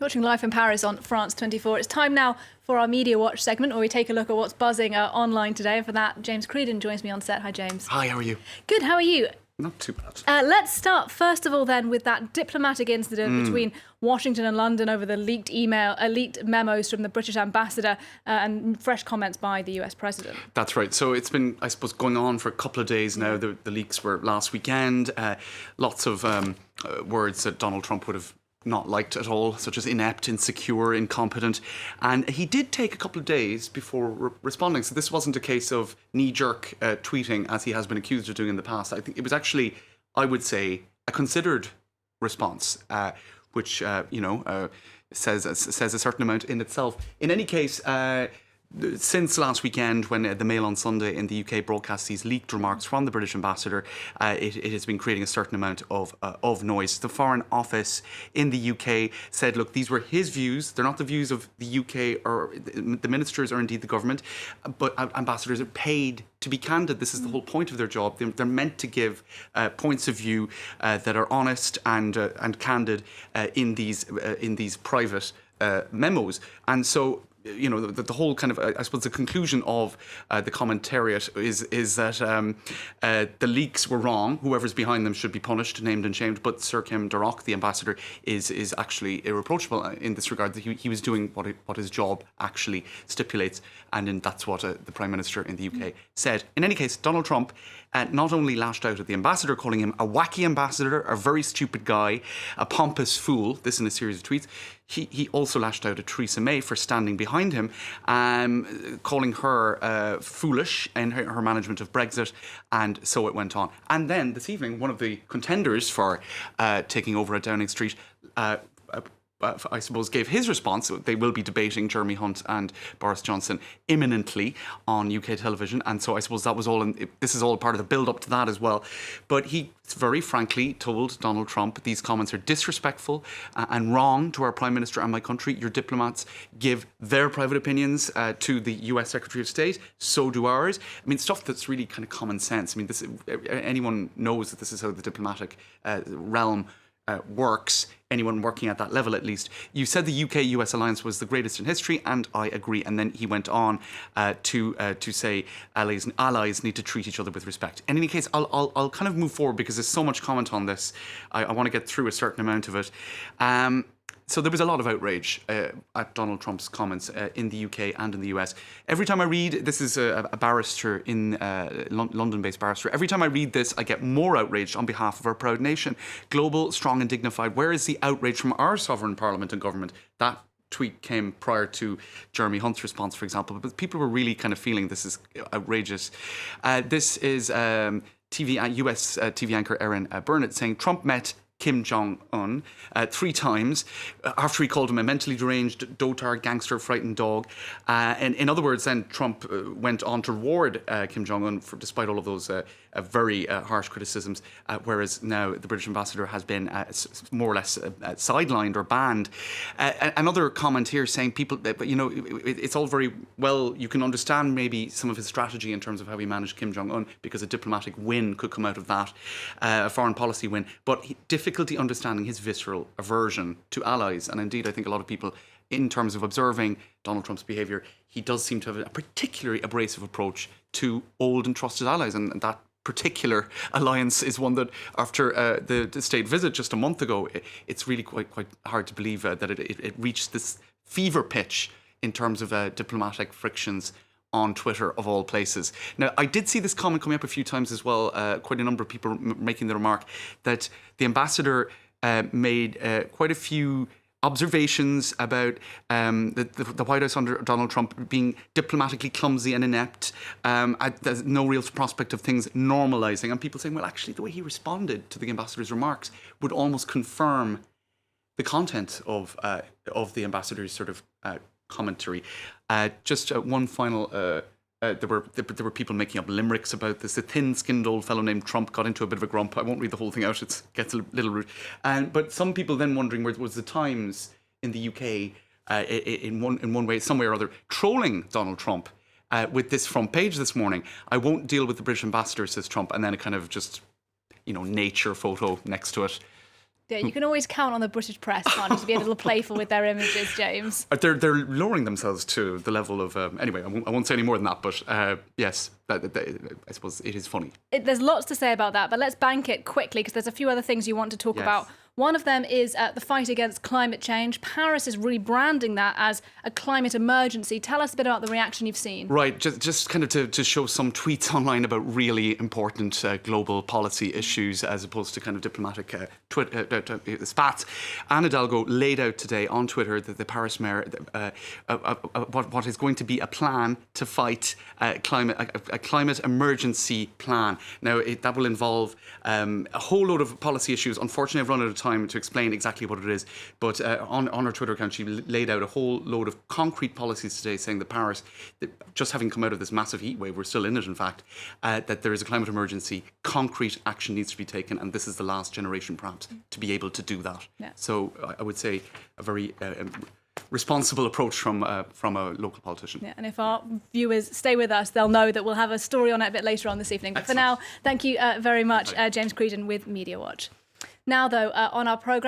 Watching live in Paris on France 24. It's time now for our Media Watch segment, where we take a look at what's buzzing online today. And for that, James Creedon joins me on set. Hi, James. Hi, how are you? Good, how are you? Not too bad. Let's start, first of all, then, with that diplomatic incident between Washington and London over the leaked memos from the British ambassador and fresh comments by the US president. That's right. So it's been, I suppose, going on for a couple of days now. The leaks were last weekend. Lots of words that Donald Trump would have not liked at all, such as inept, insecure, incompetent. And he did take a couple of days before responding. So this wasn't a case of knee-jerk tweeting, as he has been accused of doing in the past. I think it was actually, I would say, a considered response, which, says a certain amount in itself. In any case, since last weekend, when the Mail on Sunday in the UK broadcast these leaked remarks from the British ambassador, it has been creating a certain amount of noise. The Foreign Office in the UK said, look, these were his views. They're not the views of the UK or the ministers or indeed the government, but ambassadors are paid to be candid. This is the whole point of their job. They're meant to give points of view that are honest and candid in these private memos. And so, you know, the whole kind of, I suppose, the conclusion of the commentariat is that the leaks were wrong. Whoever's behind them should be punished, named and shamed. But Sir Kim Darroch, the ambassador, is actually irreproachable in this regard. That he was doing what his job actually stipulates, and that's what the Prime Minister in the UK said. In any case, Donald Trump not only lashed out at the ambassador, calling him a wacky ambassador, a very stupid guy, a pompous fool, this in a series of tweets. He also lashed out at Theresa May for standing behind him, calling her foolish in her management of Brexit, and so it went on. And then this evening, one of the contenders for taking over at Downing Street I suppose, gave his response. They will be debating, Jeremy Hunt and Boris Johnson, imminently on UK television. And so I suppose that was all, this is all part of the build-up to that as well. But he very frankly told Donald Trump, these comments are disrespectful and wrong to our Prime Minister and my country. Your diplomats give their private opinions to the US Secretary of State. So do ours. I mean, stuff that's really kind of common sense. I mean, anyone knows that this is how the diplomatic realm works, anyone working at that level at least. You said the UK-US alliance was the greatest in history, and I agree. And then he went on to say allies need to treat each other with respect. In any case, I'll kind of move forward because there's so much comment on this. I want to get through a certain amount of it. So there was a lot of outrage at Donald Trump's comments in the UK and in the US. Every time I read, this is a barrister in London-based barrister. Every time I read this, I get more outraged on behalf of our proud nation. Global, strong and dignified. Where is the outrage from our sovereign parliament and government? That tweet came prior to Jeremy Hunt's response, for example. But people were really kind of feeling this is outrageous. This is US TV anchor Erin Burnett saying Trump met Kim Jong-un 3 times after he called him a mentally deranged, dotard, gangster, frightened dog. And in other words, then Trump went on to reward Kim Jong-un despite all of those very harsh criticisms, whereas now the British ambassador has been more or less sidelined or banned. Another comment here saying it's all very well, you can understand maybe some of his strategy in terms of how he managed Kim Jong-un because a diplomatic win could come out of that, a foreign policy win, but difficulty understanding his visceral aversion to allies. And indeed, I think a lot of people, in terms of observing Donald Trump's behaviour, he does seem to have a particularly abrasive approach to old and trusted allies. And that particular alliance is one that, after the state visit just a month ago, it's really quite hard to believe that it reached this fever pitch in terms of diplomatic frictions on Twitter, of all places. Now, I did see this comment coming up a few times as well, quite a number of people making the remark that the ambassador made quite a few observations about the White House under Donald Trump being diplomatically clumsy and inept. There's no real prospect of things normalising. And people saying, well, actually, the way he responded to the ambassador's remarks would almost confirm the content of the ambassador's sort of commentary. Just one final. There were people making up limericks about this. A thin-skinned old fellow named Trump got into a bit of a grump. I won't read the whole thing out; it gets a little rude. But some people then wondering where was the Times in the UK in one way, some way or other, trolling Donald Trump with this front page this morning. I won't deal with the British ambassador, says Trump, and then a kind of just nature photo next to it. Yeah, you can always count on the British press, can't you, to be a little playful with their images, James. They're lowering themselves to the level of anyway. I won't say any more than that, but yes, I suppose it is funny. There's lots to say about that, but let's bank it quickly because there's a few other things you want to talk about. One of them is the fight against climate change. Paris is rebranding that as a climate emergency. Tell us a bit about the reaction you've seen. Right, just kind of to show some tweets online about really important global policy issues as opposed to kind of diplomatic spats. Anne Hidalgo laid out today on Twitter that the Paris mayor, what is going to be a plan to fight a climate emergency plan. Now, that will involve a whole load of policy issues. Unfortunately, I've run out of time to explain exactly what it is, but on her Twitter account, she laid out a whole load of concrete policies today saying that Paris, just having come out of this massive heat wave, we're still in it in fact, that there is a climate emergency, concrete action needs to be taken, and this is the last generation perhaps to be able to do that. Yeah. So I would say a very responsible approach from a local politician. Yeah, and if our viewers stay with us, they'll know that we'll have a story on it a bit later on this evening. But for now, thank you very much, James Creedon with Media Watch. Now, though, on our programme,